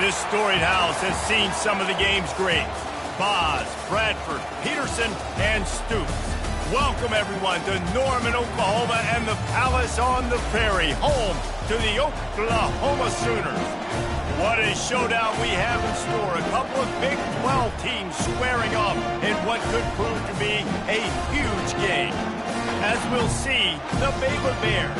This storied house has seen some of the game's greats. Boz, Bradford, Peterson, and Stoops. Welcome, everyone, to Norman, Oklahoma, and the Palace on the Prairie, home to the Oklahoma Sooners. What a showdown we have in store. A couple of Big 12 teams squaring off in what could prove to be a huge game. As we'll see, the Baylor Bears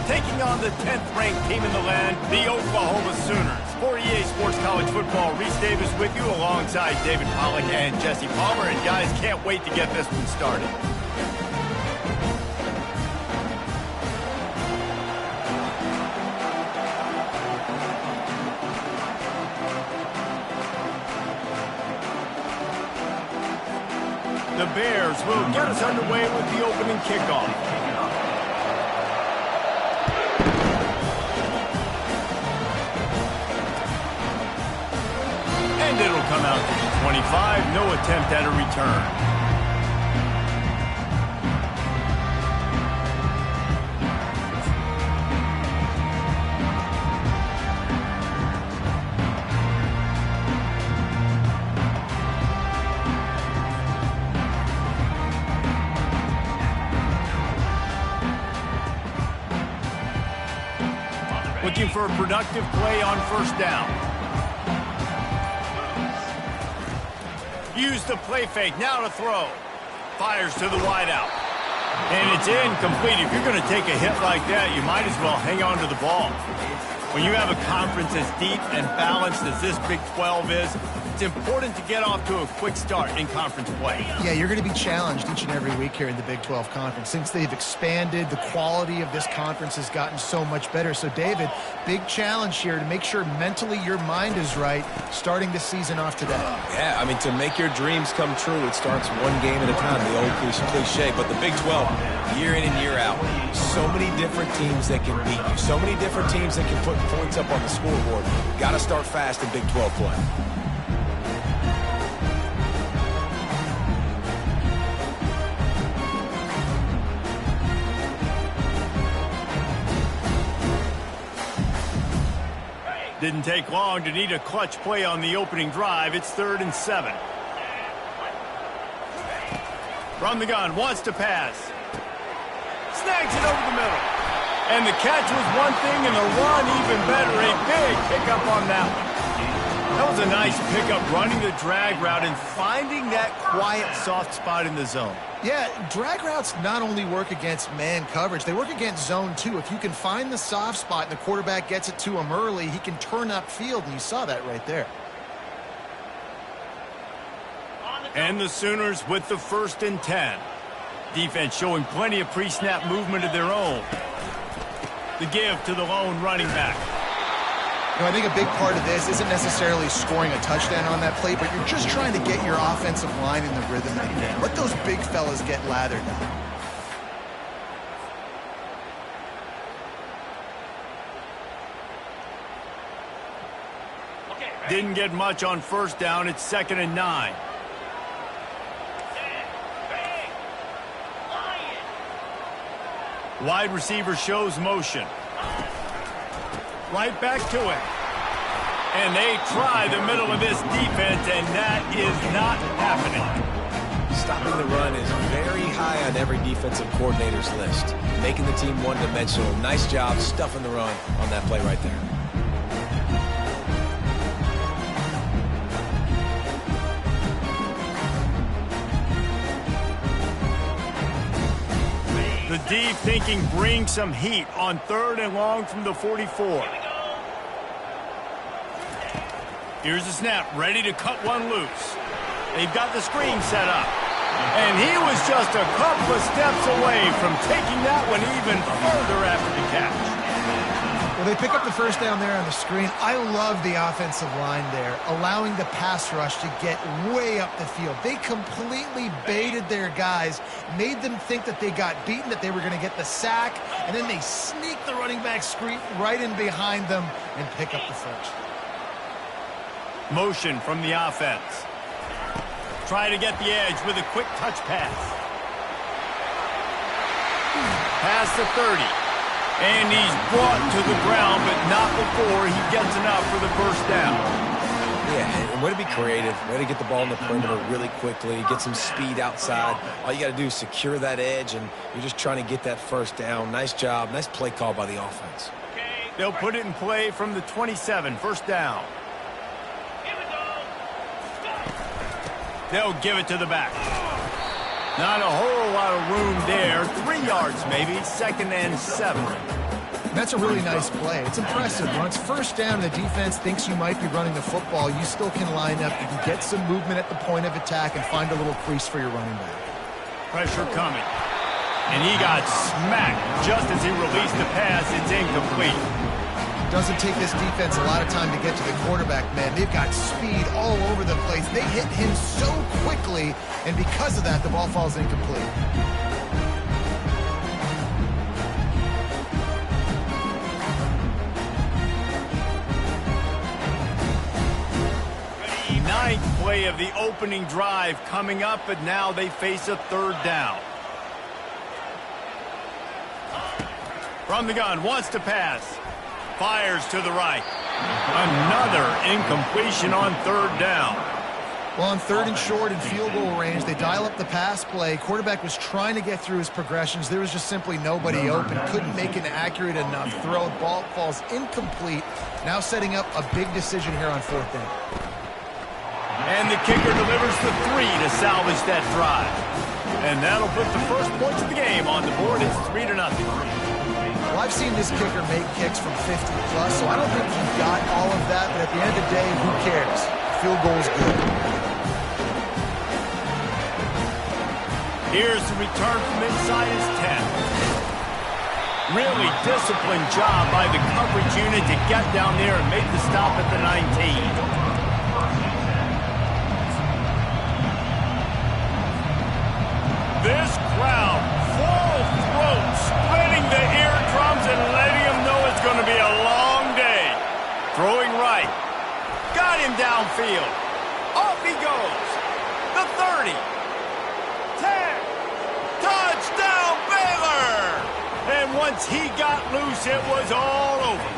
taking on the 10th-ranked team in the land, the Oklahoma Sooners. For EA Sports College Football, Reese Davis with you alongside David Pollack and Jesse Palmer. And guys, can't wait to get this one started. The Bears will get us underway with the opening kickoff. And it'll come out to the 25. No attempt at a return. Looking for a productive play on first down. Use the play fake, now to throw. Fires to the wideout. And it's incomplete. If you're going to take a hit like that, you might as well hang on to the ball. When you have a conference as deep and balanced as this Big 12 is, it's important to get off to a quick start in conference play. Yeah, you're going to be challenged each and every week here in the Big 12 Conference. Since they've expanded, the quality of this conference has gotten so much better. So, David, big challenge here to make sure mentally your mind is right starting the season off today. Yeah, I mean, to make your dreams come true, it starts one game at a time, the old cliche. But the Big 12, year in and year out, so many different teams that can beat you, so many different teams that can put points up on the scoreboard. Got to start fast in Big 12 play. Didn't take long to need a clutch play on the opening drive. It's 3rd and 7. From the gun, wants to pass. Snags it over the middle. And the catch was one thing and the run even better. A big pickup on that one. That was a nice pickup, running the drag route and finding that quiet, soft spot in the zone. Yeah, drag routes not only work against man coverage, they work against zone too. If you can find the soft spot and the quarterback gets it to him early, he can turn upfield, and you saw that right there. And the Sooners with the 1st and 10. Defense showing plenty of pre-snap movement of their own. The give to the lone running back. You know, I think a big part of this isn't necessarily scoring a touchdown on that play, but you're just trying to get your offensive line in the rhythm of the game. Let those big fellas get lathered now. Didn't get much on first down. It's 2nd and 9. Wide receiver shows motion. Right back to it. And they try the middle of this defense, and that is not happening. Stopping the run is very high on every defensive coordinator's list. Making the team one-dimensional. Nice job stuffing the run on that play right there. The deep thinking brings some heat on 3rd and long from the 44. Here's the snap, ready to cut one loose. They've got the screen set up. And he was just a couple of steps away from taking that one even further after the catch. Well, they pick up the first down there on the screen. I love the offensive line there, allowing the pass rush to get way up the field. They completely baited their guys, made them think that they got beaten, that they were going to get the sack, and then they sneak the running back screen right in behind them and pick up the first. Motion from the offense. Try to get the edge with a quick touch pass. Past the 30. And he's brought to the ground, but not before he gets enough for the first down. Yeah, and way to be creative, way to get the ball in the perimeter really quickly, get some speed outside. All you got to do is secure that edge, and you're just trying to get that first down. Nice job, nice play call by the offense. They'll put it in play from the 27, first down. They'll give it to the back. Not a whole lot of room there. 3 yards maybe, 2nd and 7. That's a really nice play. It's impressive. When it's first down and the defense thinks you might be running the football, you still can line up. You can get some movement at the point of attack and find a little crease for your running back. Pressure coming. And he got smacked just as he released the pass. It's incomplete. Doesn't take this defense a lot of time to get to the quarterback, man. They've got speed all over the place. They hit him so quickly, and because of that, the ball falls incomplete. Ninth play of the opening drive coming up, but now they face a 3rd down. From the gun, wants to pass. Fires to the right. Another incompletion on 3rd down. Well, on 3rd and short and field goal range, they dial up the pass play. Quarterback was trying to get through his progressions. There was just simply nobody open. Couldn't make an accurate enough throw. Ball falls incomplete. Now setting up a big decision here on 4th down. And the kicker delivers the 3 to salvage that drive. And that'll put the first points of the game on the board. It's 3-0. Well, I've seen this kicker make kicks from 50 plus, so I don't think he got all of that, but at the end of the day, who cares? Field goal's good. Here's the return from inside his 10. Really disciplined job by the coverage unit to get down there and make the stop at the 19. This crowd, full throat, splitting the eardrums and letting them know it's going to be a long day. Throwing right. Got him downfield. Off he goes. The 30. 10. Touchdown, Baylor! And once he got loose, it was all over.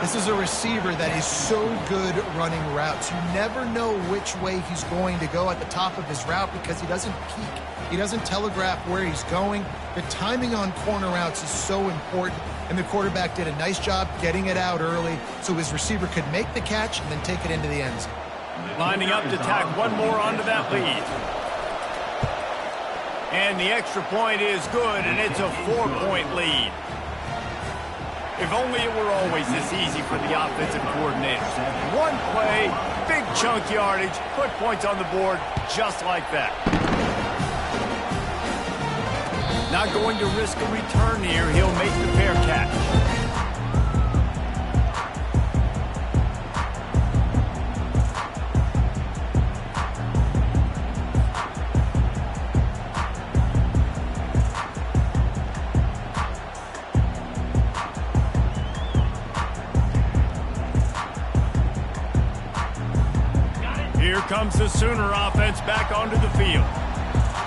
This is a receiver that is so good running routes. You never know which way he's going to go at the top of his route because he doesn't peek. He doesn't telegraph where he's going. The timing on corner routes is so important, and the quarterback did a nice job getting it out early so his receiver could make the catch and then take it into the end zone. Lining up to tack one more onto that lead. And the extra point is good, and it's a 4-point lead. If only it were always this easy for the offensive coordinators. One play, big chunk yardage, put points on the board just like that. Not going to risk a return here. He'll make the fair catch. Here comes the Sooner offense back onto the field.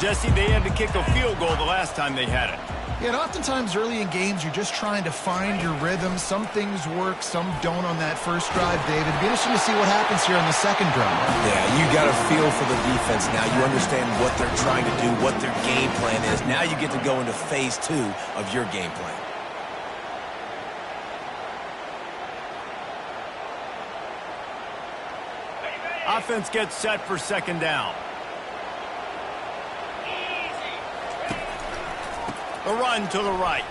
Jesse, they had to kick a field goal the last time they had it. Yeah, and oftentimes early in games, you're just trying to find your rhythm. Some things work, some don't on that first drive, David. It'd be interesting to see what happens here on the second drive. Yeah, you got a feel for the defense now. You understand what they're trying to do, what their game plan is. Now you get to go into phase 2 of your game plan. Offense gets set for second down. A run to the right.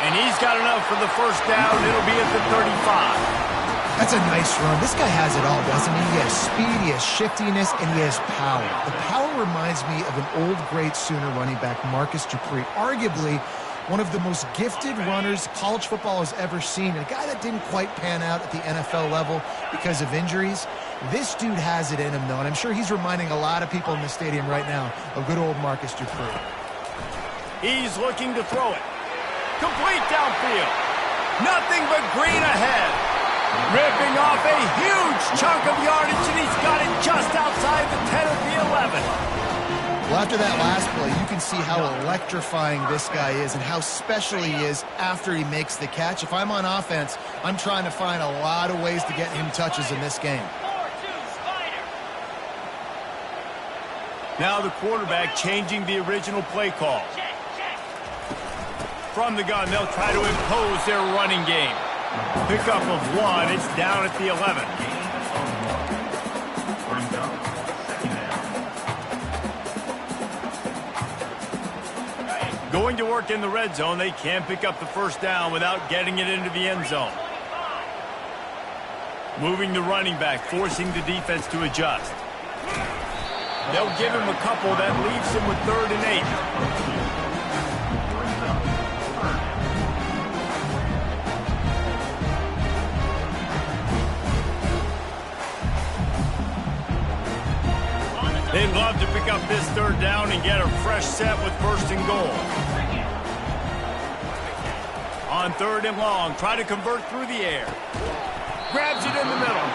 And he's got enough for the first down. It'll be at the 35. That's a nice run. This guy has it all, doesn't he? He has speed, he has shiftiness, and he has power. The power reminds me of an old great Sooner running back, Marcus Dupree. Arguably one of the most gifted runners college football has ever seen. And a guy that didn't quite pan out at the NFL level because of injuries. This dude has it in him, though, and I'm sure he's reminding a lot of people in the stadium right now of good old Marcus Dupree. He's looking to throw it. Complete downfield. Nothing but green ahead. Ripping off a huge chunk of yardage, and he's got it just outside the 10 of the 11. Well, Well, after that last play, you can see how electrifying this guy is and how special he is after he makes the catch. If I'm on offense, I'm trying to find a lot of ways to get him touches in this game. Now the quarterback changing the original play call. From the gun, they'll try to impose their running game. Pickup of 1, it's down at the 11. Going to work in the red zone, they can't pick up the first down without getting it into the end zone. Moving the running back, forcing the defense to adjust. They'll give him a couple that leaves him with 3rd and 8. They'd love to pick up this 3rd down and get a fresh set with 1st and goal. On 3rd and long, try to convert through the air. Grabs it in the middle.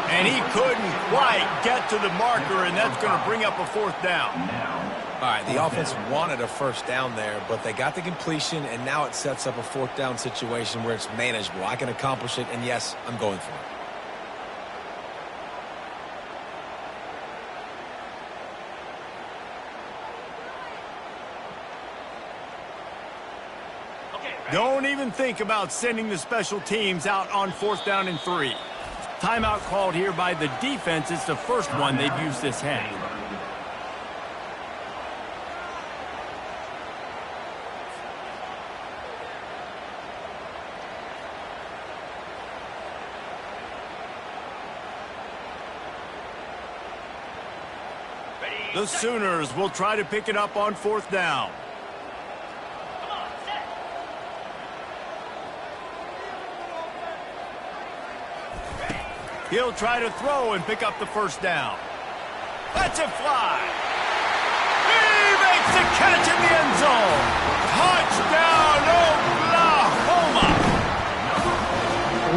And he couldn't quite get to the marker, and that's going to bring up a 4th down. All right, the offense wanted a first down there, but they got the completion, and now it sets up a 4th down situation where it's manageable. I can accomplish it, and yes, I'm going for it. Don't even think about sending the special teams out on 4th down and 3. Timeout called here by the defense. It's the first one they've used this half. The Sooners will try to pick it up on 4th down. He'll try to throw and pick up the first down. Lets it fly. He makes the catch in the end zone. Touchdown, Oklahoma.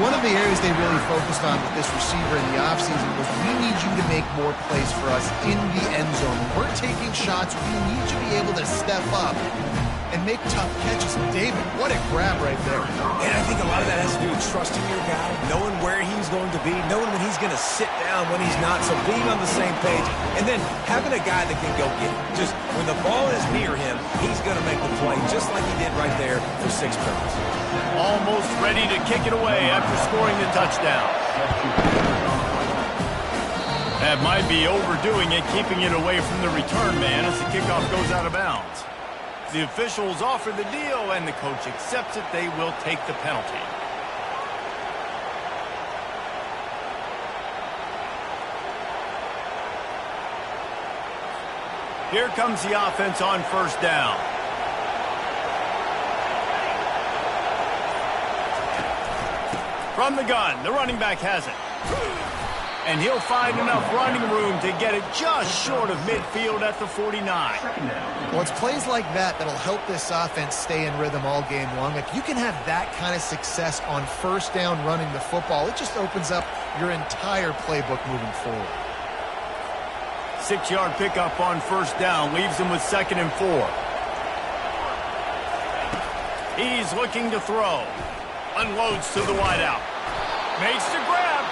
One of the areas they really focused on with this receiver in the offseason was we need you to make more plays for us in the end zone. We're taking shots. We need you to be able to step up and make tough catches. David, what a grab right there. And I think a lot of that has to do with trusting your guy, knowing where he's going to be, knowing when he's going to sit down, when he's not, so being on the same page, and then having a guy that can go get it. Just when the ball is near him, he's going to make the play, just like he did right there for 6 points. Almost ready to kick it away after scoring the touchdown. That might be overdoing it, keeping it away from the return man as the kickoff goes out of bounds. The officials offer the deal, and the coach accepts it. They will take the penalty. Here comes the offense on 1st down. From the gun, the running back has it. And he'll find enough running room to get it just short of midfield at the 49. Well, it's plays like that that'll help this offense stay in rhythm all game long. If you can have that kind of success on 1st down running the football, it just opens up your entire playbook moving forward. 6-yard pickup on 1st down leaves him with 2nd and 4. He's looking to throw. Unloads to the wideout. Makes the grab.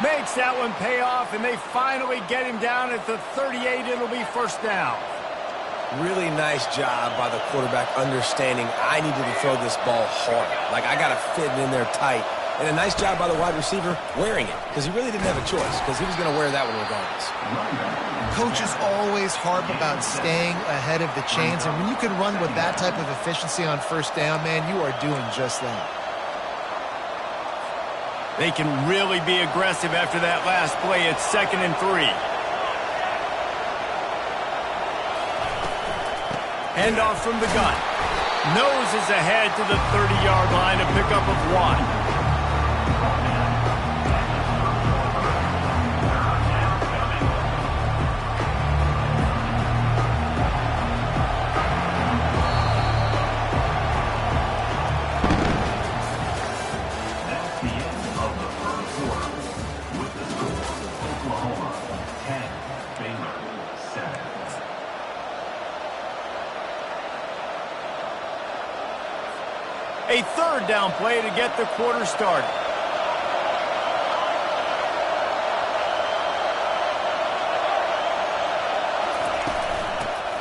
Makes that one pay off, and they finally get him down at the 38. It'll be 1st down. Really nice job by the quarterback understanding I needed to throw this ball hard. Like, I got to fit it in there tight. And a nice job by the wide receiver wearing it, because he really didn't have a choice, because he was going to wear that one regardless. Coaches always harp about staying ahead of the chains, and when you can run with that type of efficiency on 1st down, man, you are doing just that. They can really be aggressive after that last play. It's 2nd and 3. Handoff from the gun. Noses ahead to the 30-yard line, a pickup of 1. A third down play to get the quarter started.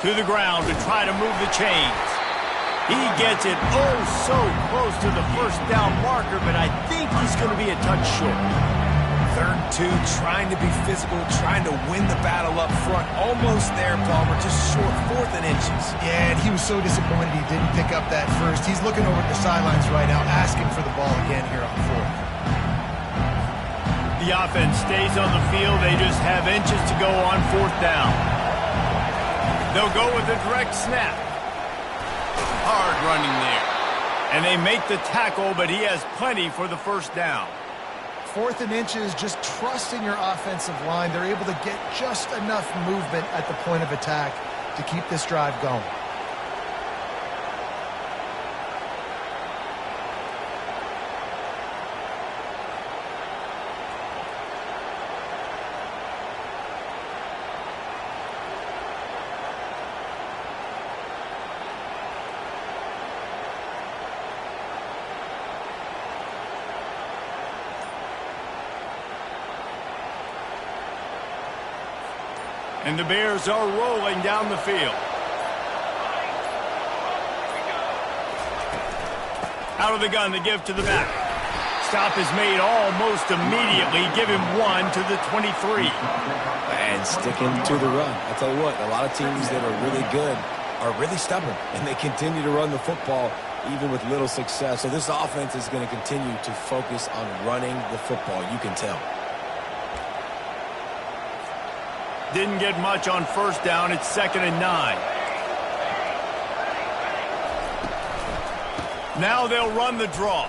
To the ground to try to move the chains. He gets it so close to the first down marker, but I think he's going to be a touch short. 3rd and 2, trying to be physical, trying to win the battle up front. Almost there, Palmer, just short, 4th and inches. Yeah, and he was so disappointed he didn't pick up that first. He's looking over at the sidelines right now, asking for the ball again here on 4th. The offense stays on the field. They just have inches to go on 4th down. They'll go with a direct snap. Hard running there. And they make the tackle, but he has plenty for the first down. 4th and inches, just trusting your offensive line. They're able to get just enough movement at the point of attack to keep this drive going. And the Bears are rolling down the field. Out of the gun, to give to the back. Stop is made almost immediately. Give him 1 to the 23. And sticking to the run. I'll tell you what, a lot of teams that are really good are really stubborn, and they continue to run the football even with little success. So this offense is going to continue to focus on running the football. You can tell. Didn't get much on first down. It's 2nd and 9. Now they'll run the draw.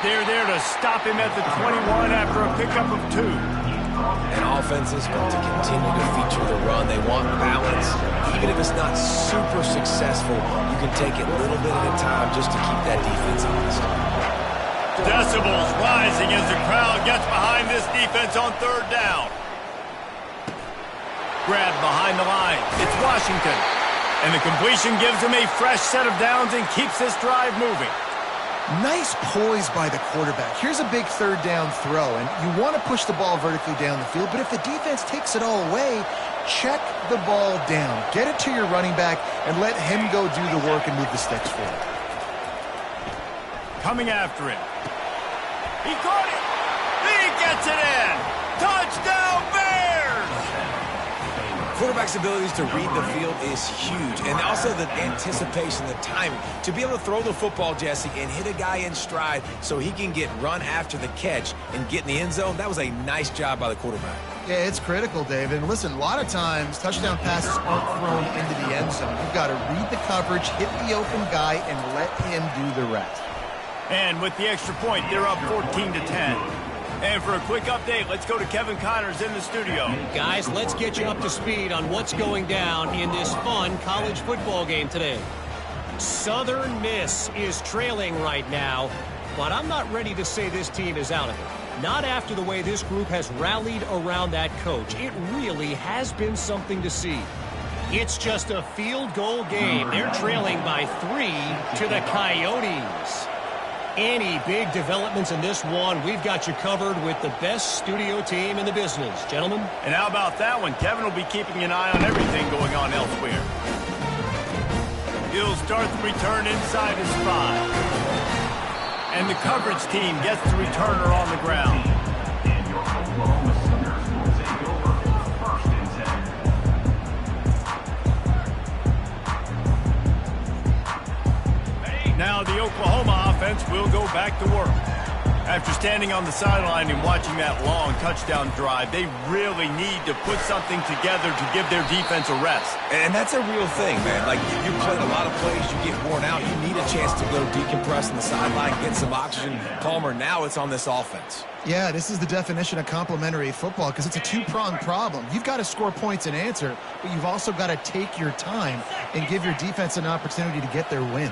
They're there to stop him at the 21 after a pickup of 2. And offense is going to continue to feature the run. They want balance. Even if it's not super successful, you can take it a little bit at a time just to keep that defense honest. Decibels rising as the crowd gets behind this defense on 3rd down. Grabbed behind the line. It's Washington. And the completion gives him a fresh set of downs and keeps this drive moving. Nice poise by the quarterback. Here's a big 3rd down throw, and you want to push the ball vertically down the field, but if the defense takes it all away, check the ball down. Get it to your running back and let him go do the work and move the sticks for you. Coming after him. He caught it. He gets it in. Touchdown, Bears! Quarterback's abilities to read the field is huge, and also the anticipation, the timing. To be able to throw the football, Jesse, and hit a guy in stride so he can get run after the catch and get in the end zone, that was a nice job by the quarterback. Yeah, it's critical, David. And listen, a lot of times, touchdown passes aren't thrown into the end zone. You've got to read the coverage, hit the open guy, and let him do the rest. And with the extra point, they're up 14-10. And for a quick update, let's go to Kevin Connors in the studio. Guys, let's get you up to speed on what's going down in this fun college football game today. Southern Miss is trailing right now, but I'm not ready to say this team is out of it. Not after the way this group has rallied around that coach. It really has been something to see. It's just a field goal game. They're trailing by 3 to the Coyotes. Any big developments in this one, we've got you covered with the best studio team in the business. Gentlemen? And how about that one? Kevin will be keeping an eye on everything going on elsewhere. He'll start the return inside his 5. And the coverage team gets the returner on the ground. Now the Oklahoma offense will go back to work. After standing on the sideline and watching that long touchdown drive, they really need to put something together to give their defense a rest. And that's a real thing, man. Like, you played a lot of plays, you get worn out, you need a chance to go decompress on the sideline, get some oxygen. Palmer, now it's on this offense. Yeah, this is the definition of complementary football because it's a two-pronged problem. You've got to score points and answer, but you've also got to take your time and give your defense an opportunity to get their win.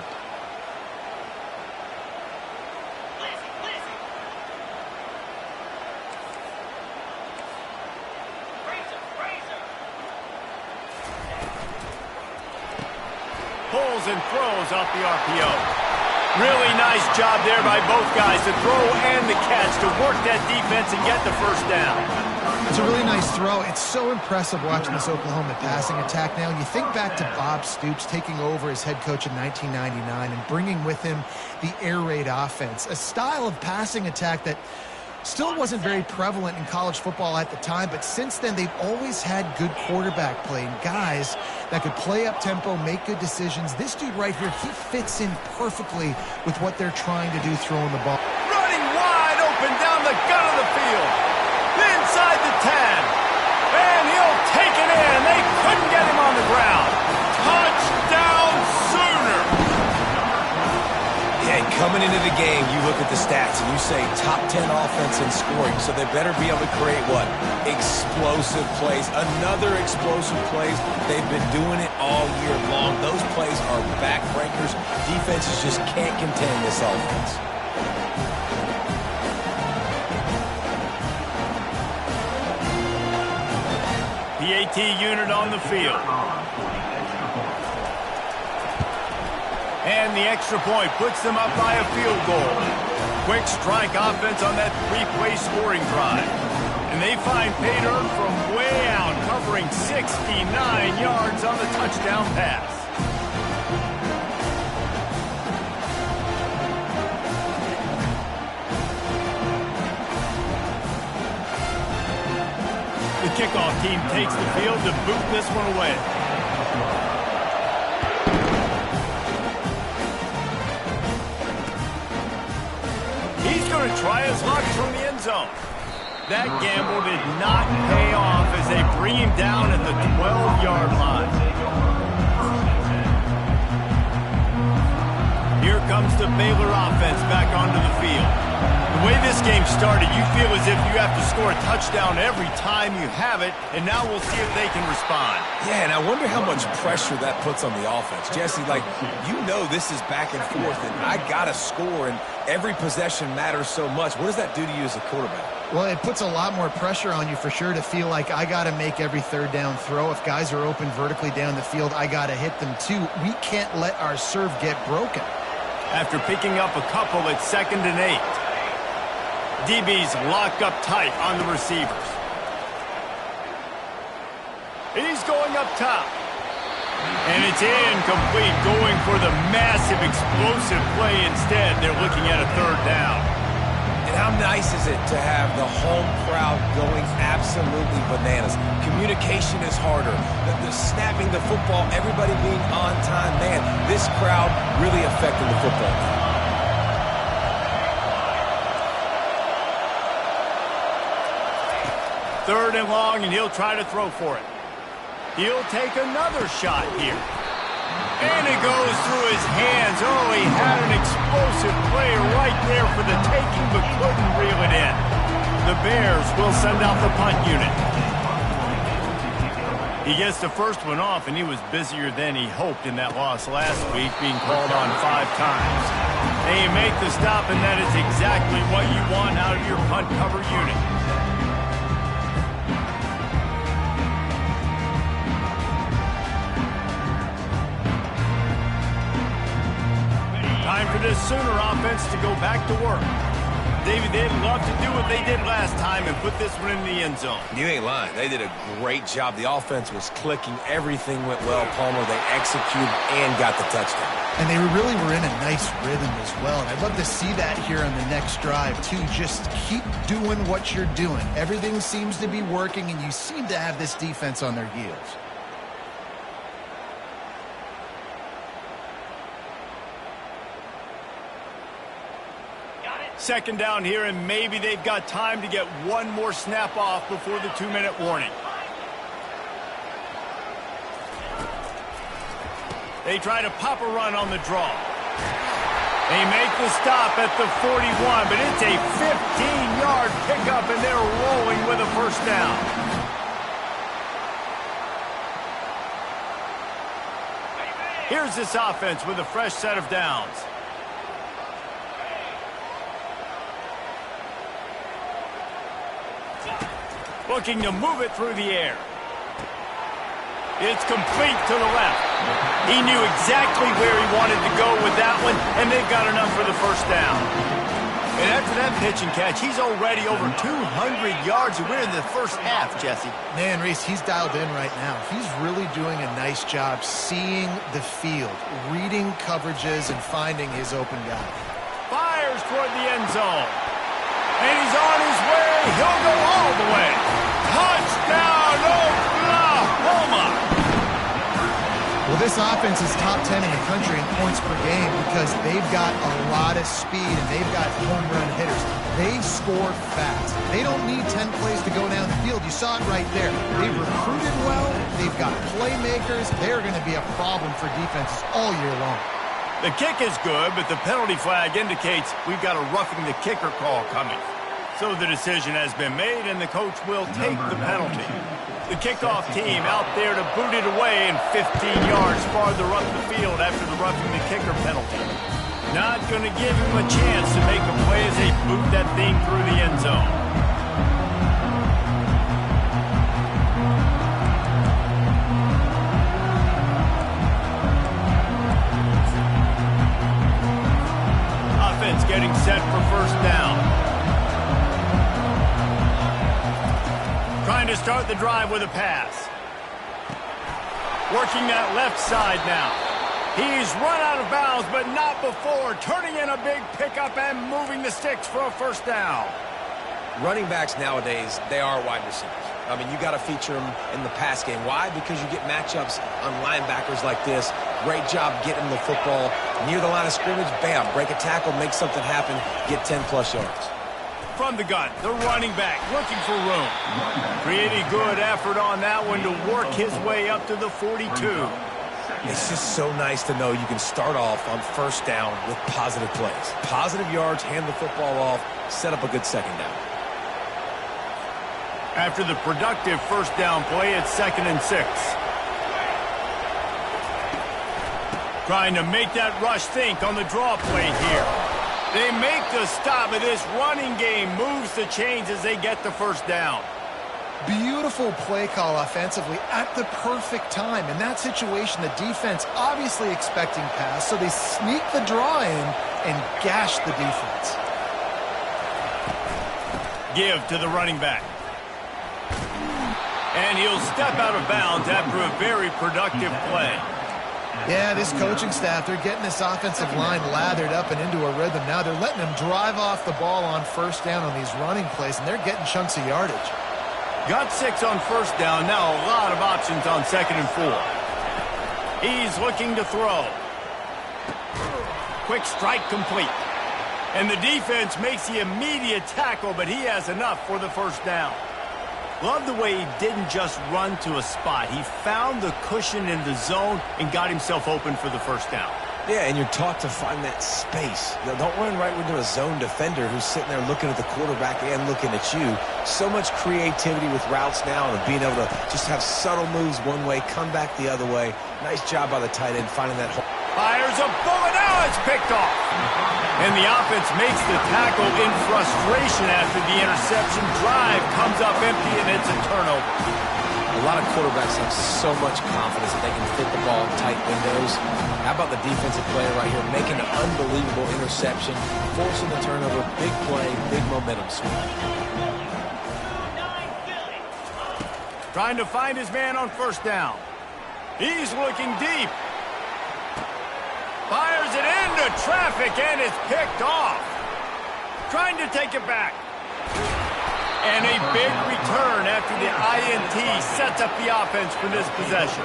Pulls and throws off the RPO. Really nice job there by both guys, the throw and the catch, to work that defense and get the first down. It's a really nice throw. It's so impressive watching this Oklahoma passing attack now. And you think back to Bob Stoops taking over as head coach in 1999 and bringing with him the air raid offense, a style of passing attack that still wasn't very prevalent in college football at the time, but since then they've always had good quarterback play and guys that could play up tempo, make good decisions. This dude right here, he fits in perfectly with what they're trying to do throwing the ball. Running wide open down the gut of the field. Inside the 10. And he'll take it in. They couldn't get him on the ground. Touchdown Sooner. Yeah, coming into the game, you look at the stats and you say top 10 offense in scoring, so they better be able to create what? Explosive plays. Another explosive plays. They've been doing it all year long. Those plays are backbreakers. Defenses just can't contain this offense. The AT unit on the field. And the extra point puts them up by a field goal. Quick strike offense on that three-play scoring drive. And they find pay dirt from way out, covering 69 yards on the touchdown pass. The kickoff team takes the field to boot this one away. He's going to try his luck from the end zone. That gamble did not pay off as they bring him down at the 12-yard line. Here comes the Baylor offense back onto the field. The way this game started, you feel as if you have to score a touchdown every time you have it, and now we'll see if they can respond. Yeah, and I wonder how much pressure that puts on the offense. Jesse, like, you know this is back and forth, and I got to score, and every possession matters so much. What does that do to you as a quarterback? Well, it puts a lot more pressure on you for sure to feel like I got to make every third down throw. If guys are open vertically down the field, I got to hit them too. We can't let our serve get broken. After picking up a couple at 2nd and 8. DBs lock up tight on the receivers. He's going up top. And it's incomplete, going for the massive explosive play instead. They're looking at a 3rd down. And how nice is it to have the home crowd going absolutely bananas? Communication is harder. The snapping the football, everybody being on time. Man, this crowd really affecting the football game. 3rd and long, and he'll try to throw for it. He'll take another shot here. And it goes through his hands. Oh, he had an explosive player right there for the taking, but couldn't reel it in. The Bears will send out the punt unit. He gets the first one off, and he was busier than he hoped in that loss last week, being called on 5 times. They make the stop, and that is exactly what you want out of your punt cover unit. Time for this Sooner offense to go back to work. Davey, they'd love to do what they did last time and put this one in the end zone. You ain't lying. They did a great job. The offense was clicking. Everything went well, Palmer. They executed and got the touchdown. And they really were in a nice rhythm as well. And I'd love to see that here on the next drive, too. Just keep doing what you're doing. Everything seems to be working, and you seem to have this defense on their heels. Second down here, and maybe they've got time to get one more snap off before the 2-minute warning. They try to pop a run on the draw. They make the stop at the 41, but it's a 15-yard pickup, and they're rolling with a first down. Here's this offense with a fresh set of downs. Looking to move it through the air. It's complete to the left. He knew exactly where he wanted to go with that one, and they've got enough for the first down. And after that pitch and catch, he's already over 200 yards, and we're in the first half, Jesse. Man, Reese, he's dialed in right now. He's really doing a nice job seeing the field, reading coverages, and finding his open guy. Fires toward the end zone. And he's on his way. He'll go all the way. Touchdown, Oklahoma! Well, this offense is top 10 in the country in points per game because they've got a lot of speed and they've got home run hitters. They score fast. They don't need 10 plays to go down the field. You saw it right there. They've recruited well. They've got playmakers. They're going to be a problem for defenses all year long. The kick is good, but the penalty flag indicates we've got a roughing the kicker call coming. So the decision has been made, and the coach will take the penalty. The kickoff team out there to boot it away and 15 yards farther up the field after the roughing the kicker penalty. Not going to give him a chance to make a play as they boot that thing through the end zone. Offense getting set for first down. Trying to start the drive with a pass. Working that left side now. He's run out of bounds, but not before. Turning in a big pickup and moving the sticks for a first down. Running backs nowadays, they are wide receivers. I mean, you got to feature them in the pass game. Why? Because you get matchups on linebackers like this. Great job getting the football near the line of scrimmage. Bam, break a tackle, make something happen, get 10-plus yards. From the gun, the running back looking for room. Pretty good effort on that one to work his way up to the 42. It's just so nice to know you can start off on first down with positive plays. Positive yards, hand the football off, set up a good second down. After the productive first down play, it's 2nd and 6. Trying to make that rush think on the draw play here. They make the stop, but this running game moves the chains as they get the first down. Beautiful play call offensively at the perfect time. In that situation, the defense obviously expecting pass, so they sneak the draw in and gash the defense. Give to the running back. And he'll step out of bounds after a very productive play. Yeah, this coaching staff, they're getting this offensive line lathered up and into a rhythm. Now they're letting them drive off the ball on first down on these running plays, and they're getting chunks of yardage. Got 6 on first down. Now a lot of options on 2nd and 4. He's looking to throw. Quick strike complete. And the defense makes the immediate tackle, but he has enough for the first down. Love the way he didn't just run to a spot. He found the cushion in the zone and got himself open for the first down. Yeah, and you're taught to find that space. Don't run right into a zone defender who's sitting there looking at the quarterback and looking at you. So much creativity with routes now and being able to just have subtle moves one way, come back the other way. Nice job by the tight end finding that hole. Fires a bullet. Now it's picked off. And the offense makes the tackle in frustration after the interception. Drive comes up empty, and it's a turnover. A lot of quarterbacks have so much confidence that they can fit the ball in tight windows. How about the defensive player right here making an unbelievable interception, forcing the turnover, big play, big momentum swing. Trying to find his man on first down. He's looking deep. Fires it into traffic, and it's picked off. Trying to take it back. And a big return after the INT sets up the offense for this possession.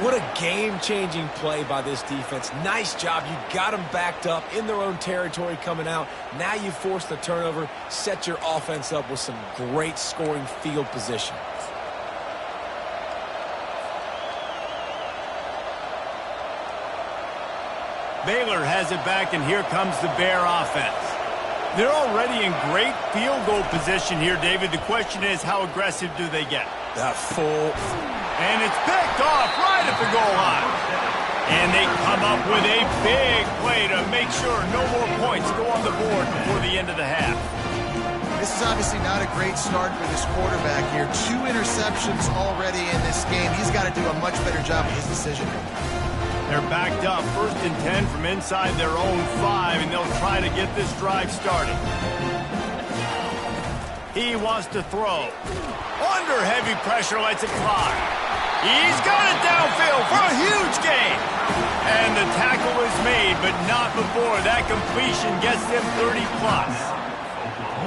What a game-changing play by this defense. Nice job. You got them backed up in their own territory coming out. Now you force the turnover, set your offense up with some great scoring field position. Baylor has it back, and here comes the Bear offense. They're already in great field goal position here, David. The question is, how aggressive do they get? That full. And it's picked off right at the goal line. And they come up with a big play to make sure no more points go on the board before the end of the half. This is obviously not a great start for this quarterback here. 2 interceptions already in this game. He's got to do a much better job with his decision making. They're backed up, 1st and 10 from inside their own 5, and they'll try to get this drive started. He wants to throw. Under heavy pressure, lets it fly. He's got it downfield for a huge gain. And the tackle is made, but not before that completion gets them 30+.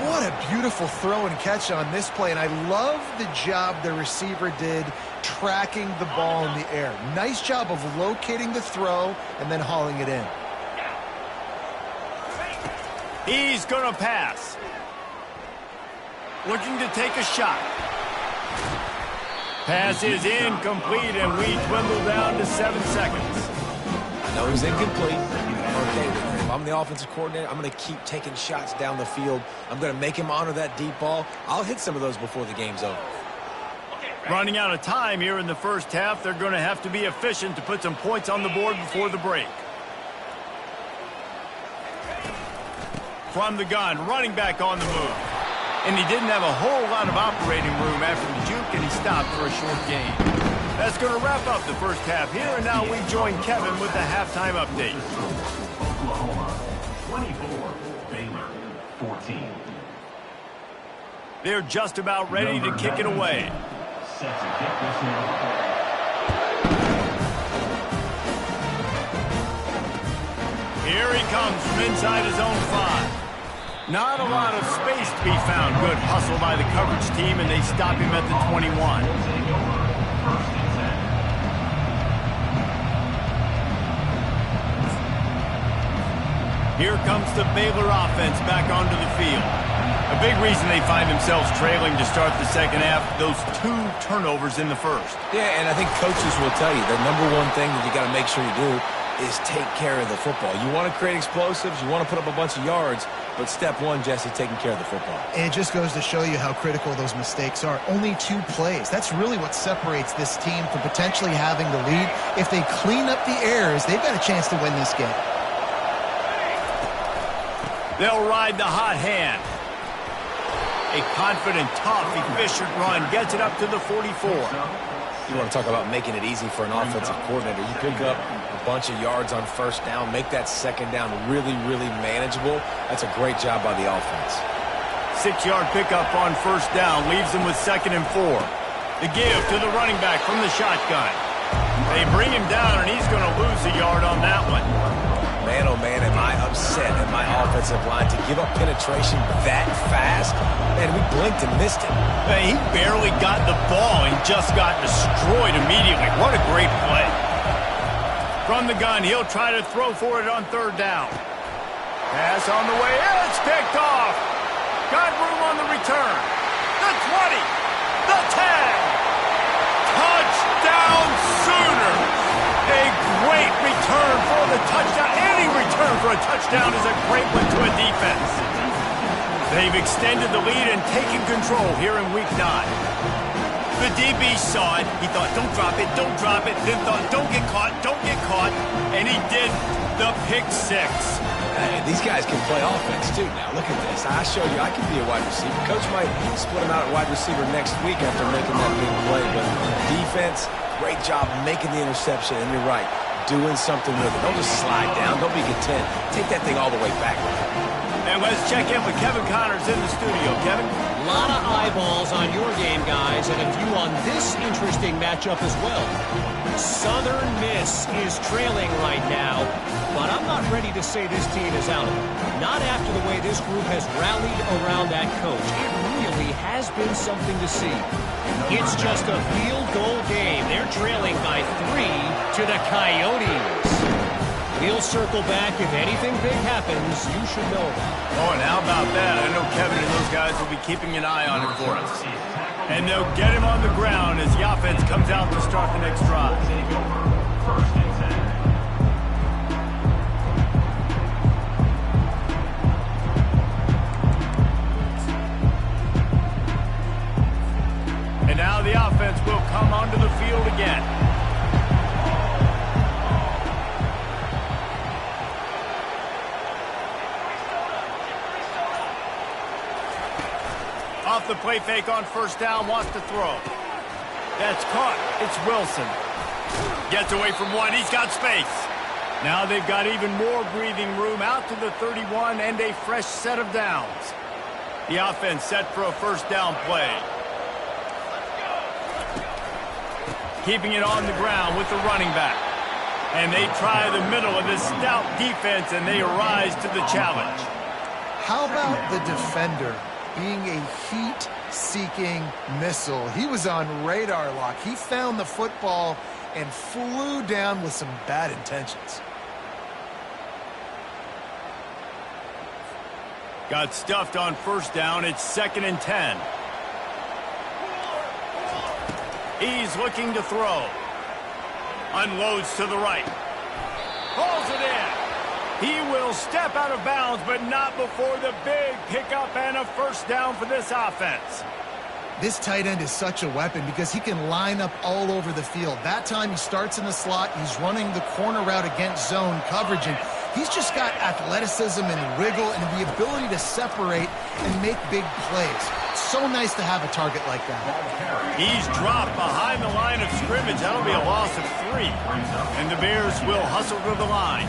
What a beautiful throw and catch on this play, and I love the job the receiver did tracking the ball in the air. Nice job of locating the throw and then hauling it in. He's going to pass. Looking to take a shot. Pass is incomplete, and we dwindle down to 7 seconds. I know he's incomplete. I'm okay with it. If I'm the offensive coordinator, I'm going to keep taking shots down the field. I'm going to make him honor that deep ball. I'll hit some of those before the game's over. Running out of time here in the first half, they're going to have to be efficient to put some points on the board before the break. From the gun, running back on the move. And he didn't have a whole lot of operating room after the juke, and he stopped for a short gain. That's going to wrap up the first half here, and now we join Kevin with the halftime update. Oklahoma, 24, Baylor, 14. They're just about ready to kick it away. Set to kick this one. Here he comes from inside his own 5. Not a lot of space to be found. Good hustle by the coverage team, and they stop him at the 21. Here comes the Baylor offense back onto the field. A big reason they find themselves trailing to start the second half, those 2 turnovers in the first. Yeah, and I think coaches will tell you the number one thing that you got to make sure you do is take care of the football. You want to create explosives, you want to put up a bunch of yards, but step 1, Jesse, taking care of the football. And it just goes to show you how critical those mistakes are. Only 2 plays. That's really what separates this team from potentially having the lead. If they clean up the errors, they've got a chance to win this game. They'll ride the hot hand. A confident, tough, efficient run gets it up to the 44. You want to talk about making it easy for an offensive coordinator. You pick up a bunch of yards on first down, make that second down really, really manageable. That's a great job by the offense. 6-yard pickup on first down leaves them with 2nd and 4. The give to the running back from the shotgun. They bring him down, and he's going to lose a yard on that one. Man, oh man, am I upset at my offensive line to give up penetration that fast. Man, we blinked and missed it. He barely got the ball and just got destroyed immediately. What a great play. From the gun, he'll try to throw for it on 3rd down. Pass on the way. It's picked off. Got room on the return. The 20. The 10. Touchdown Sooners. A great return for the touchdown. Any return for a touchdown is a great one to a defense. They've extended the lead and taken control here in week 9. The DB saw it. He thought, don't drop it, don't drop it. Then thought, don't get caught, don't get caught. And he did the pick 6. Hey, these guys can play offense too now. Look at this. I showed you I can be a wide receiver. Coach might split him out at wide receiver next week after making that big play. But defense, great job making the interception. And you're right, doing something with it. Don't just slide down. Don't be content. Take that thing all the way back. And let's check in with Kevin Connors in the studio. Kevin? A lot of eyeballs on your game, guys, and a view on this interesting matchup as well. Southern Miss is trailing right now, but I'm not ready to say this team is out of it. Not after the way this group has rallied around that coach. It really has been something to see. It's just a field goal game. They're trailing by 3 to the Coyotes. We'll circle back. If anything big happens, you should know about it. Oh, and how about that? I know Kevin and those guys will be keeping an eye on it for us. And they'll get him on the ground as the offense comes out to start the next drive. And now the offense will come onto the field again. off the play fake on first down, wants to throw. That's caught. It's Wilson. Gets away from one. He's got space. Now they've got even more breathing room out to the 31 and a fresh set of downs. The offense set for a first down play. Keeping it on the ground with the running back. And they try the middle of this stout defense, and they rise to the challenge. How about the defender being a heat-seeking missile? He was on radar lock. He found the football and flew down with some bad intentions. Got stuffed on first down. It's 2nd and 10. He's looking to throw. Unloads to the right. Pulls it in. He will step out of bounds, but not before the big pickup and a first down for this offense. This tight end is such a weapon because he can line up all over the field. That time he starts in the slot. He's running the corner route against zone coverage, and he's just got athleticism and wiggle and the ability to separate and make big plays. So nice to have a target like that. He's dropped behind the line of scrimmage. That'll be a loss of 3. And the Bears will hustle to the line.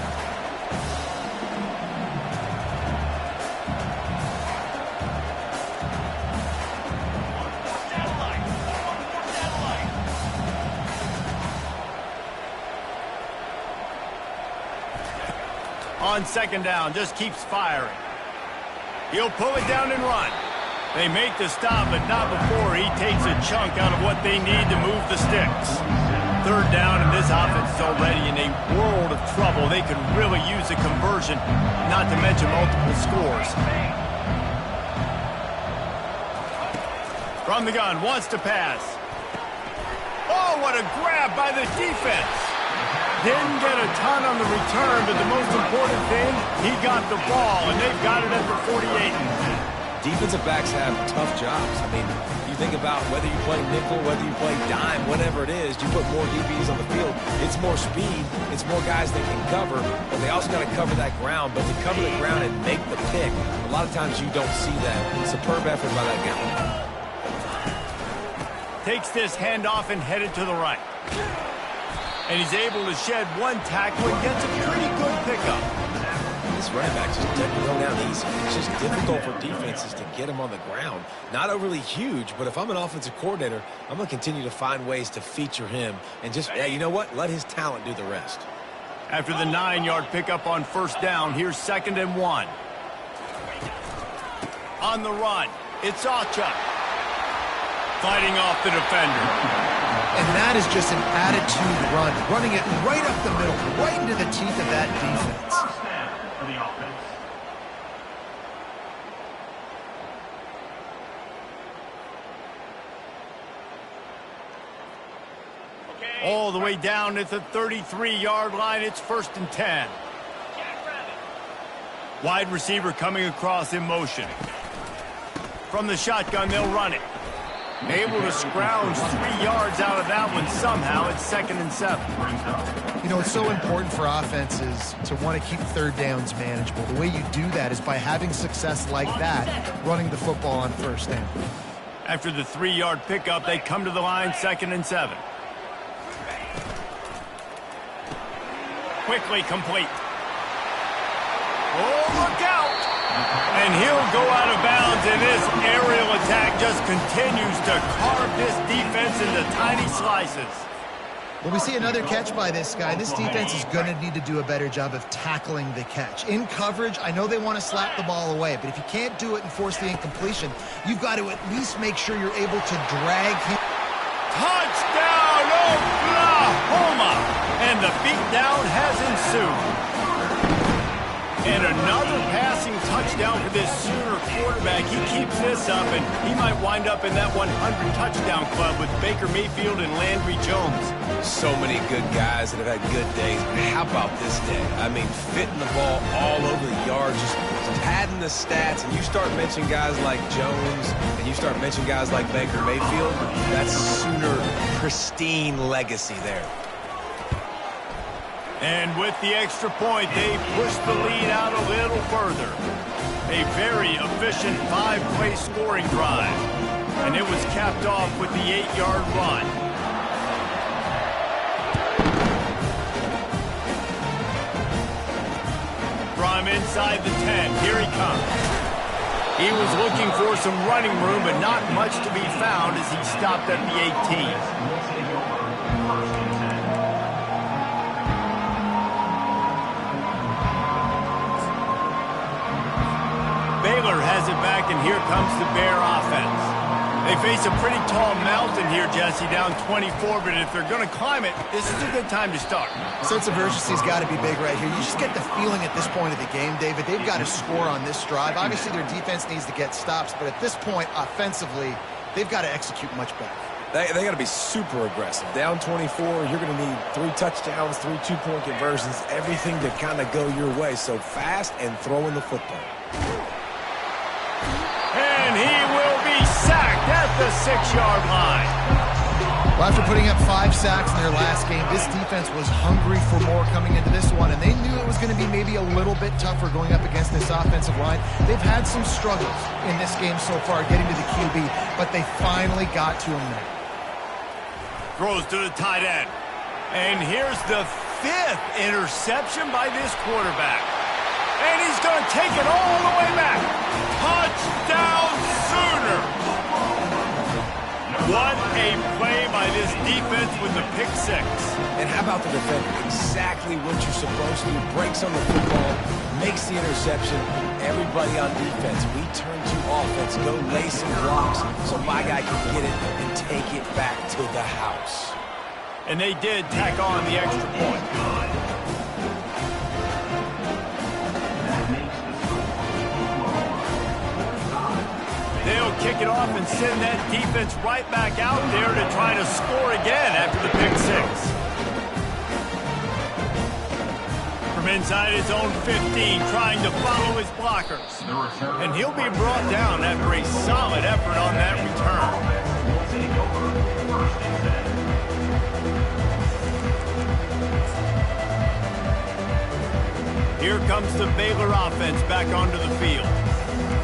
On 2nd down, just keeps firing. He'll pull it down and run. They make the stop, but not before he takes a chunk out of what they need to move the sticks. 3rd down, and this offense is already in a world of trouble. They could really use a conversion, not to mention multiple scores. From the gun, wants to pass. Oh, what a grab by the defense. Didn't get a ton on the return, but the most important thing, he got the ball, and they've got it at the 48. Defensive backs have tough jobs. I mean, you think about whether you play nickel, whether you play dime, whatever it is, you put more DBs on the field. It's more speed. It's more guys that can cover, but they also got to cover that ground. But to cover the ground and make the pick, a lot of times you don't see that. Superb effort by that guy. Takes this handoff and headed to the right. And he's able to shed one tackle and gets a pretty good pickup. This running back just doesn't go down easy. It's just difficult for defenses to get him on the ground. Not overly huge, but if I'm an offensive coordinator, I'm going to continue to find ways to feature him and just, yeah, you know what? Let his talent do the rest. After the 9-yard pickup on first down, here's 2nd and 1. On the run, it's Acha. Fighting off the defender. And that is just an attitude run, running it right up the middle, right into the teeth of that defense. First down for the offense. All the way down at the 33-yard line. It's 1st and 10. Wide receiver coming across in motion. From the shotgun, they'll run it. Able to scrounge 3 yards out of that one somehow. It's 2nd and 7. You know, it's so important for offenses to want to keep 3rd downs manageable. The way you do that is by having success like that, running the football on first down. After the 3-yard pickup, they come to the line, 2nd and 7. Quickly complete. Oh, look out! And he'll go out of bounds, and this aerial attack just continues to carve this defense into tiny slices. Well, we see another catch by this guy. This defense is going to need to do a better job of tackling the catch. In coverage, I know they want to slap the ball away, but if you can't do it and force the incompletion, you've got to at least make sure you're able to drag him. Touchdown, Oklahoma! And the beatdown has ensued. And another passing touchdown for this Sooner quarterback. He keeps this up, and he might wind up in that 100-touchdown club with Baker Mayfield and Landry Jones. So many good guys that have had good days. How about this day? I mean, fitting the ball all over the yard, just padding the stats, and you start mentioning guys like Jones, and you start mentioning guys like Baker Mayfield, that's Sooner pristine legacy there. And with the extra point, they push the lead out a little further. A very efficient 5-play scoring drive. And it was capped off with the 8-yard run. From inside the 10, here he comes. He was looking for some running room, but not much to be found as he stopped at the 18. Baylor has it back, and here comes the Bear offense. They face a pretty tall mountain here, Jesse, down 24, but if they're going to climb it, this is a good time to start. Sense of urgency's got to be big right here. You just get the feeling at this point of the game, David, they've got to score on this drive. Obviously, their defense needs to get stops, but at this point, offensively, they've got to execute much better. They got to be super aggressive. Down 24, you're going to need 3 touchdowns, 3 two-point conversions, everything to kind of go your way. So fast and throwing the football. And he will be sacked at the 6-yard line. Well, after putting up 5 sacks in their last game, this defense was hungry for more coming into this one, and they knew it was going to be maybe a little bit tougher going up against this offensive line. They've had some struggles in this game so far getting to the QB, but they finally got to him now. Throws to the tight end. And here's the 5th interception by this quarterback. And he's going to take it all the way back. Touchdown Sooner! What a play by this defense with the pick 6. And how about the defender? Exactly what you're supposed to do. Breaks on the football, makes the interception. Everybody on defense, we turn to offense. Go lay some blocks so my guy can get it and take it back to the house. And they did tack on the extra point. They'll kick it off and send that defense right back out there to try to score again after the pick 6. From inside his own 15, trying to follow his blockers. And he'll be brought down after a solid effort on that return. Here comes the Baylor offense back onto the field.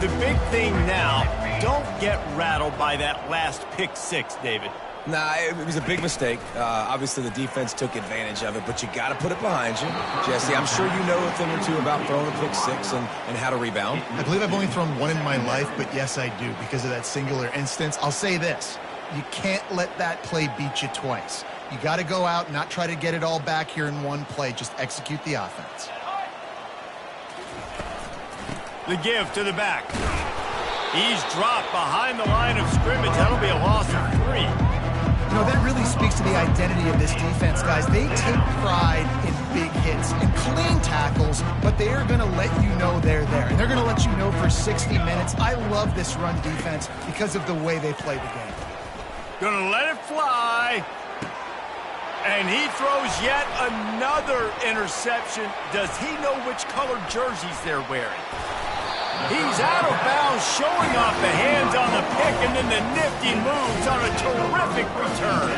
The big thing now, don't get rattled by that last pick 6, David. Nah, it was a big mistake. Obviously, the defense took advantage of it, but you got to put it behind you. Jesse, I'm sure you know a thing or two about throwing a pick 6 and how to rebound. I believe I've only thrown 1 in my life, but yes, I do because of that singular instance. I'll say this. You can't let that play beat you twice. You got to go out and not try to get it all back here in one play. Just execute the offense. The give to the back. He's dropped behind the line of scrimmage. That'll be a loss of 3. You know, that really speaks to the identity of this defense, guys. They take pride in big hits and clean tackles, but they are going to let you know they're there. And they're going to let you know for 60 minutes. I love this run defense because of the way they play the game. Gonna let it fly. And he throws yet another interception. Does he know which colored jerseys they're wearing? He's out of bounds, showing off the hands on the pick, and then the nifty moves on a terrific return.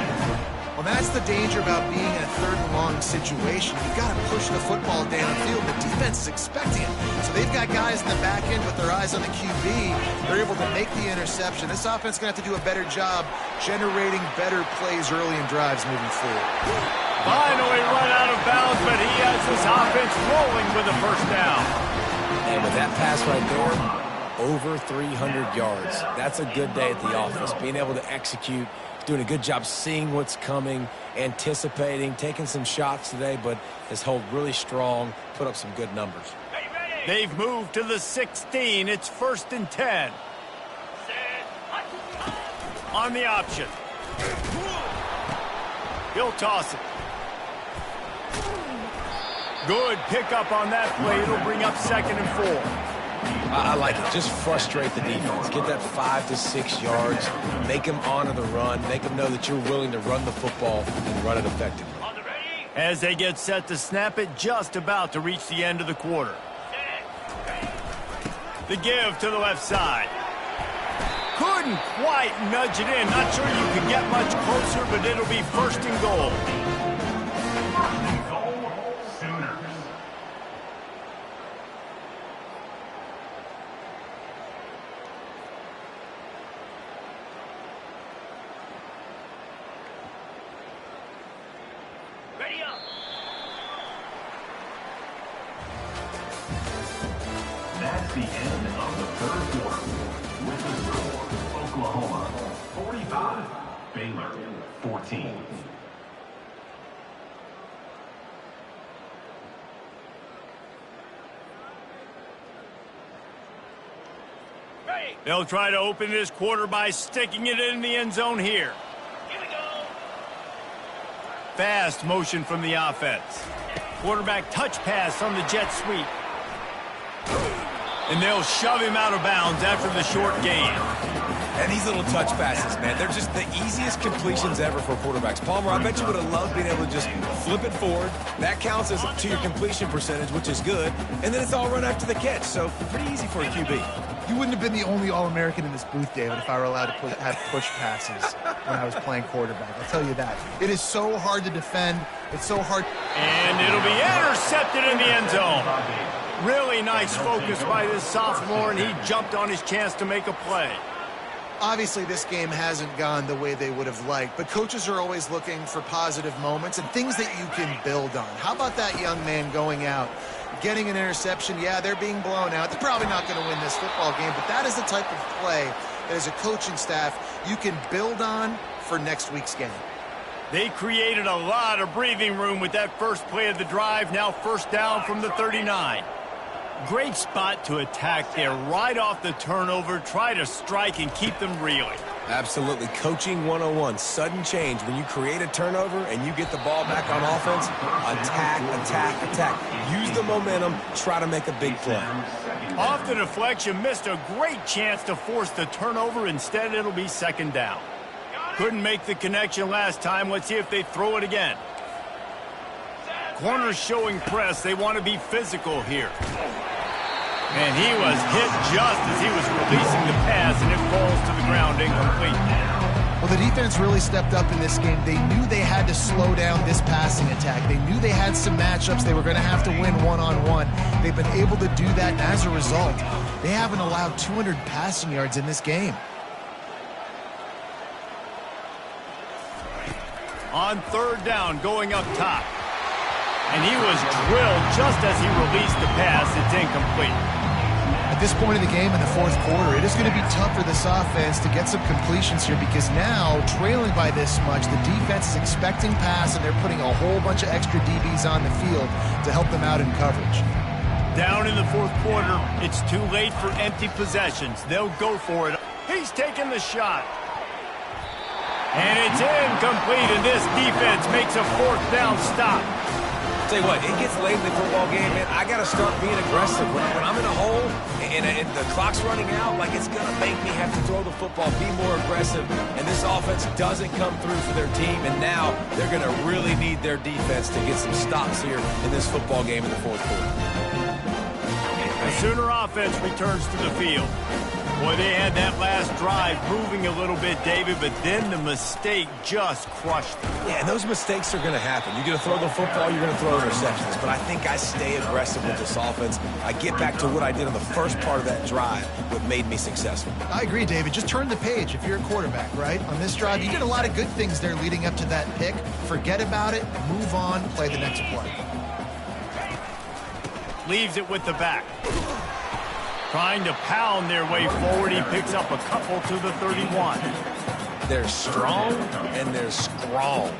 Well, that's the danger about being in a 3rd and long situation. You've got to push the football down the field. The defense is expecting it. So they've got guys in the back end with their eyes on the QB. They're able to make the interception. This offense is going to have to do a better job generating better plays early in drives moving forward. Finally run out of bounds, but he has his offense rolling with a first down. And with that pass right there, over 300 yards. That's a good day at the office. Being able to execute, doing a good job seeing what's coming, anticipating, taking some shots today, but has held really strong, put up some good numbers. They've moved to the 16. It's 1st and 10. On the option. He'll toss it. Good pickup on that play. It'll bring up 2nd and 4. I like it. Just frustrate the defense. Get that 5 to 6 yards. Make them honor the run. Make them know that you're willing to run the football and run it effectively. As they get set to snap it, just about to reach the end of the quarter. The give to the left side. Couldn't quite nudge it in. Not sure you can get much closer, but it'll be 1st and goal. the end of the third quarter. With the score, Oklahoma 45, Baylor 14. They'll try to open this quarter by sticking it in the end zone here. Here we go. Fast motion from the offense. Quarterback touch pass on the jet sweep. And they'll shove him out of bounds after the short gain. And these little touch passes, man, they're just the easiest completions ever for quarterbacks. Palmer, I bet you would have loved being able to just flip it forward. That counts as to your completion percentage, which is good. And then it's all run after the catch, so pretty easy for a QB. You wouldn't have been the only All-American in this booth, David, if I were allowed to have push passes when I was playing quarterback. I'll tell you that. It is so hard to defend. It's so hard. And it'll be intercepted in the end zone. Really nice focus by this sophomore, and he jumped on his chance to make a play. Obviously, this game hasn't gone the way they would have liked, but coaches are always looking for positive moments and things that you can build on. How about that young man going out, getting an interception? Yeah, they're being blown out. They're probably not going to win this football game, but that is the type of play that as a coaching staff you can build on for next week's game. They created a lot of breathing room with that first play of the drive. Now first down from the 39. Great spot to attack there right off the turnover. Try to strike and keep them reeling. Absolutely. Coaching 101. Sudden change. When you create a turnover and you get the ball back on offense, attack, attack, attack. Use the momentum. Try to make a big play. Off the deflection, missed a great chance to force the turnover. Instead, it'll be second down. Couldn't make the connection last time. Let's see if they throw it again. Corners showing press. They want to be physical here. And he was hit just as he was releasing the pass, and it falls to the ground incomplete. Well, the defense really stepped up in this game. They knew they had to slow down this passing attack. They knew they had some matchups they were going to have to win one-on-one. They've been able to do that, and as a result, they haven't allowed 200 passing yards in this game. On third down, going up top. And he was drilled just as he released the pass. It's incomplete. At this point in the game in the fourth quarter, it is going to be tough for this offense to get some completions here because now, trailing by this much, the defense is expecting pass, and they're putting a whole bunch of extra DBs on the field to help them out in coverage. Down in the fourth quarter, it's too late for empty possessions. They'll go for it. He's taking the shot. And it's incomplete, and this defense makes a fourth down stop. Tell you what, it gets late in the football game, man. I got to start being aggressive. When I'm in a hole and the clock's running out, like, it's going to make me have to throw the football, be more aggressive. And this offense doesn't come through for their team, and now they're going to really need their defense to get some stops here in this football game in the fourth quarter. The Sooner offense returns to the field. Boy, they had that last drive moving a little bit, David, but then the mistake just crushed them. Yeah, and those mistakes are going to happen. You're going to throw the football, you're going to throw interceptions. But I think I stay aggressive with this offense. I get back to what I did on the first part of that drive, what made me successful. I agree, David. Just turn the page if you're a quarterback, right? On this drive, you did a lot of good things there leading up to that pick. Forget about it, move on, play the next play. Leaves it with the back. Trying to pound their way forward. He picks up a couple to the 31. They're strong and they're strong.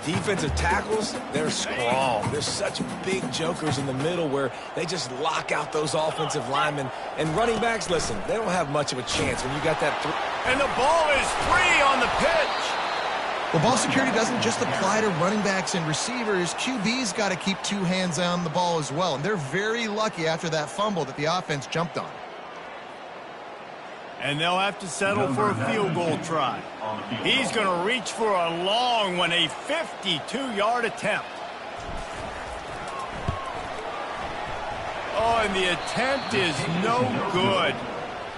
Defensive tackles, they're strong. There's such big jokers in the middle where they just lock out those offensive linemen. And running backs, listen, they don't have much of a chance when you got that. And the ball is free on the pitch. Well, ball security doesn't just apply to running backs and receivers. QB's got to keep two hands on the ball as well. And they're very lucky after that fumble that the offense jumped on. And they'll have to settle for a field goal try. He's going to reach for a long one, a 52-yard attempt. Oh, and the attempt is no good.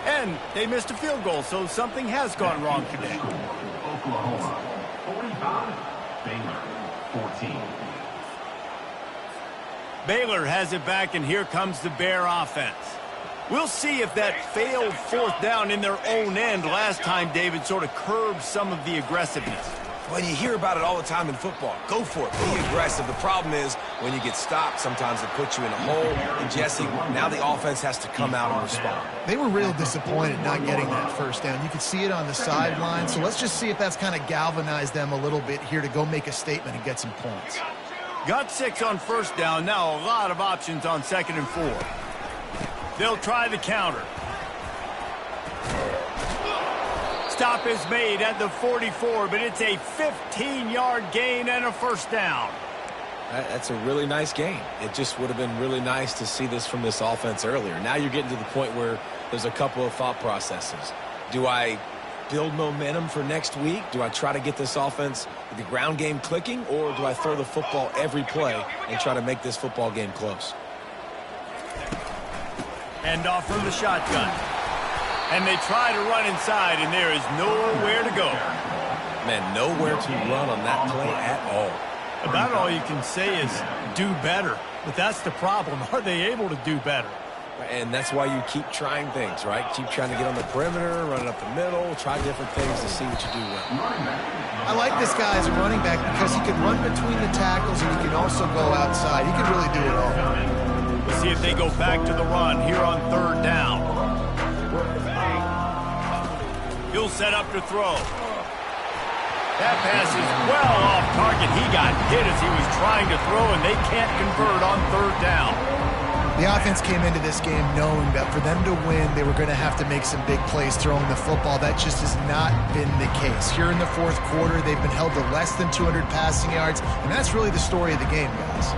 And they missed a field goal, so something has gone wrong today. Oklahoma 45, Baylor 14. Baylor has it back, and here comes the Bear offense. We'll see if that failed fourth down in their own end last time, David, sort of curbed some of the aggressiveness. Well, you hear about it all the time in football. Go for it. Be aggressive. The problem is when you get stopped, sometimes it puts you in a hole. And, Jesse, now the offense has to come out and respond. They were real disappointed not getting that first down. You could see it on the sideline. So let's just see if that's kind of galvanized them a little bit here to go make a statement and get some points. Got 6 on first down. Now a lot of options on 2nd and 4. They'll try the counter. Stop is made at the 44, but it's a 15-yard gain and a first down. That's a really nice gain. It just would have been really nice to see this from this offense earlier. Now you're getting to the point where there's a couple of thought processes. Do I build momentum for next week? Do I try to get this offense, the ground game clicking, or do I throw the football every play and try to make this football game close? End off from the shotgun. And they try to run inside, and there is nowhere to go. Man, nowhere to run on that play at all. About all you can say is do better. But that's the problem. Are they able to do better? And that's why you keep trying things, right? Keep trying to get on the perimeter, run it up the middle, try different things to see what you do well. I like this guy as a running back because he can run between the tackles and he can also go outside. He can really do it all. We'll see if they go back to the run here on 3rd down. He'll set up to throw. That pass is well off target. He got hit as he was trying to throw, and they can't convert on 3rd down. The offense came into this game knowing that for them to win, they were going to have to make some big plays throwing the football. That just has not been the case. Here in the 4th quarter, they've been held to less than 200 passing yards, and that's really the story of the game, guys.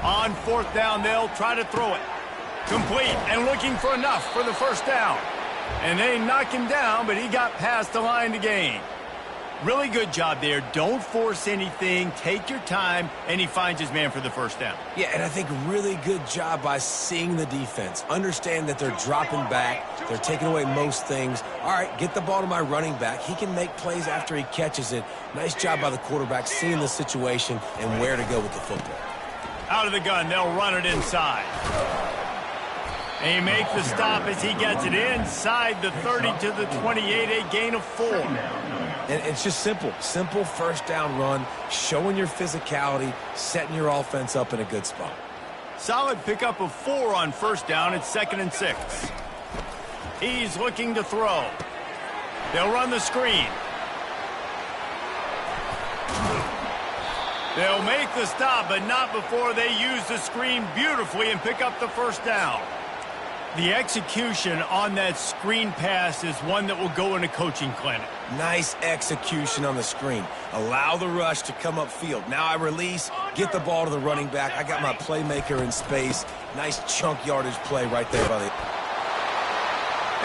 On 4th down, they'll try to throw it. Complete and looking for enough for the first down. And they knock him down, but he got past the line to gain. Really good job there. Don't force anything. Take your time, and he finds his man for the first down. Yeah, and I think really good job by seeing the defense. Understand that they're dropping back. They're taking away most things. All right, get the ball to my running back. He can make plays after he catches it. Nice job by the quarterback seeing the situation and where to go with the football. Out of the gun, they'll run it inside. They make the stop as he gets it inside the 30 to the 28, a gain of 4. And it's just simple. Simple first down run, showing your physicality, setting your offense up in a good spot. Solid pickup of 4 on first down. It's 2nd and 6. He's looking to throw. They'll run the screen. They'll make the stop, but not before they use the screen beautifully and pick up the first down. The execution on that screen pass is one that will go in a coaching clinic. Nice execution on the screen. Allow the rush to come upfield. Now I release, get the ball to the running back. I got my playmaker in space. Nice chunk yardage play right there by the...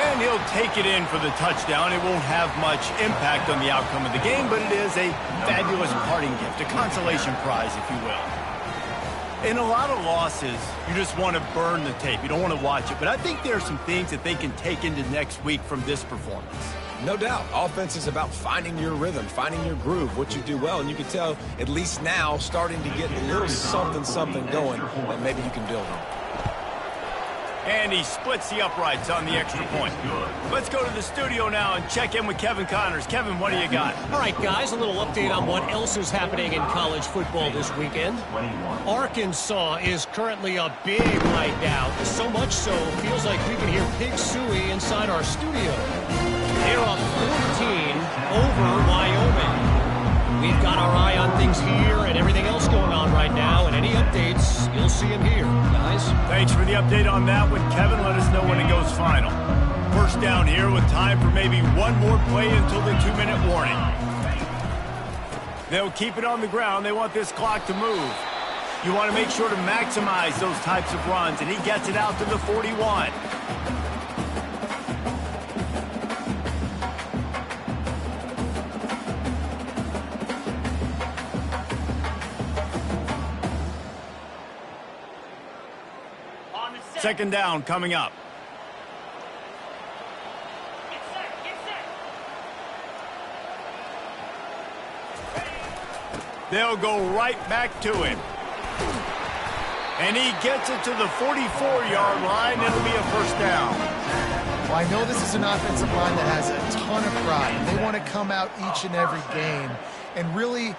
And he'll take it in for the touchdown. It won't have much impact on the outcome of the game, but it is a fabulous parting gift, a consolation prize, if you will. In a lot of losses, you just want to burn the tape. You don't want to watch it. But I think there are some things that they can take into next week from this performance. No doubt. Offense is about finding your rhythm, finding your groove, what you do well. And you can tell, at least now, starting to get a little something going that maybe you can build on. And he splits the uprights on the extra point. Let's go to the studio now and check in with Kevin Connors. Kevin, what do you got? All right, guys, a little update on what else is happening in college football this weekend. Arkansas is currently a big night now. So much so, feels like we can hear Pig Suey inside our studio. They're up 14 over Wyoming. We've got our eye on things here and everything else going on right now, and any updates, you'll see them here, guys. Thanks for the update on that one, Kevin. Let us know when it goes final. First down here with time for maybe one more play until the 2-minute warning. They'll keep it on the ground. They want this clock to move. You want to make sure to maximize those types of runs, and he gets it out to the 41. Second down coming up. They'll go right back to him. And he gets it to the 44-yard line. It'll be a first down. Well, I know this is an offensive line that has a ton of pride. They want to come out each and every game and really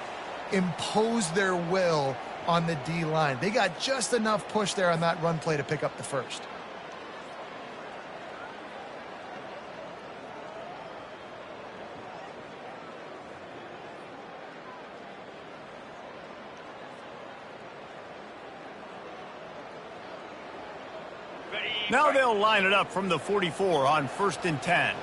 impose their will on the D-line. They got just enough push there on that run play to pick up the first. Now they'll line it up from the 44 on 1st and 10.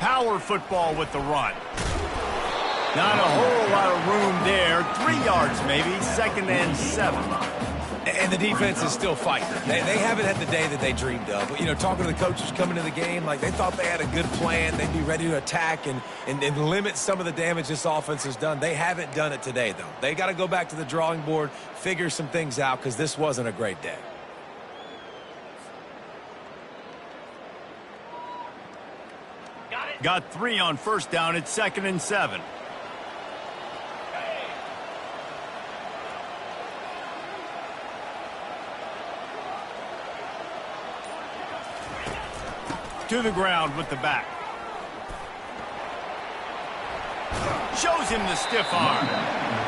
Power football with the run. Not a whole lot of room there. 3 yards maybe, 2nd and 7. And the defense is still fighting. They haven't had the day that they dreamed of. But, you know, talking to the coaches coming to the game, like they thought they had a good plan. They'd be ready to attack and limit some of the damage this offense has done. They haven't done it today, though. They got to go back to the drawing board, figure some things out, because this wasn't a great day. Got 3 on 1st down. It's 2nd and 7. To the ground with the back. Shows him the stiff arm.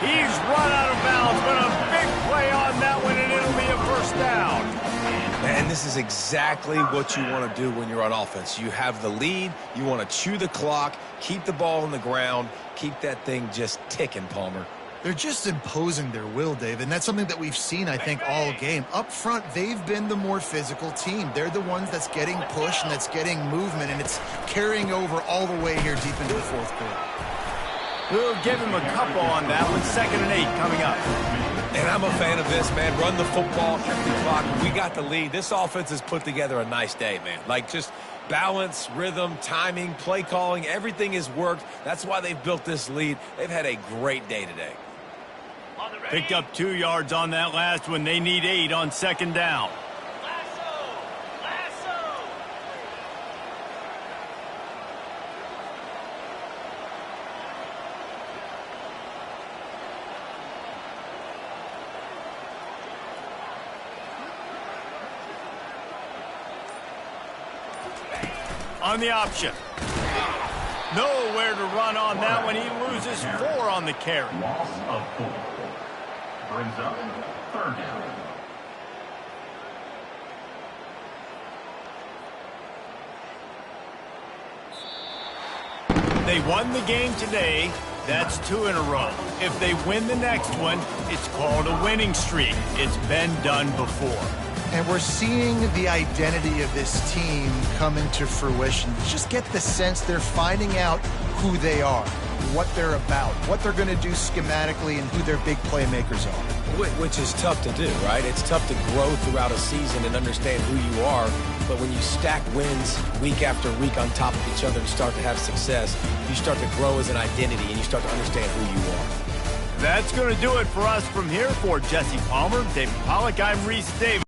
He's run out of bounds, but a big play on that one, and it'll be a first down. And this is exactly what you want to do when you're on offense. You have the lead. You want to chew the clock, keep the ball on the ground, keep that thing just ticking, Palmer. They're just imposing their will, Dave, and that's something that we've seen, I think, all game. Up front, they've been the more physical team. They're the ones that's getting push and that's getting movement, and it's carrying over all the way here deep into the 4th quarter. We'll give him a couple on that one. 2nd and 8 coming up. And I'm a fan of this, man. Run the football, keep the clock. We got the lead. This offense has put together a nice day, man. Like, just balance, rhythm, timing, play calling, everything has worked. That's why they've built this lead. They've had a great day today. Picked up 2 yards on that last one. They need 8 on 2nd down. On the option. Nowhere to run on that one. He loses 4 on the carry. Loss of 4. Brings up 3rd down. They won the game today. That's 2 in a row. If they win the next one, it's called a winning streak. It's been done before. And we're seeing the identity of this team come into fruition. Just get the sense they're finding out who they are, what they're about, what they're going to do schematically, and who their big playmakers are. Which is tough to do, right? It's tough to grow throughout a season and understand who you are. But when you stack wins week after week on top of each other and start to have success, you start to grow as an identity and you start to understand who you are. That's going to do it for us from here. For Jesse Palmer, David Pollack, I'm Reese Davis.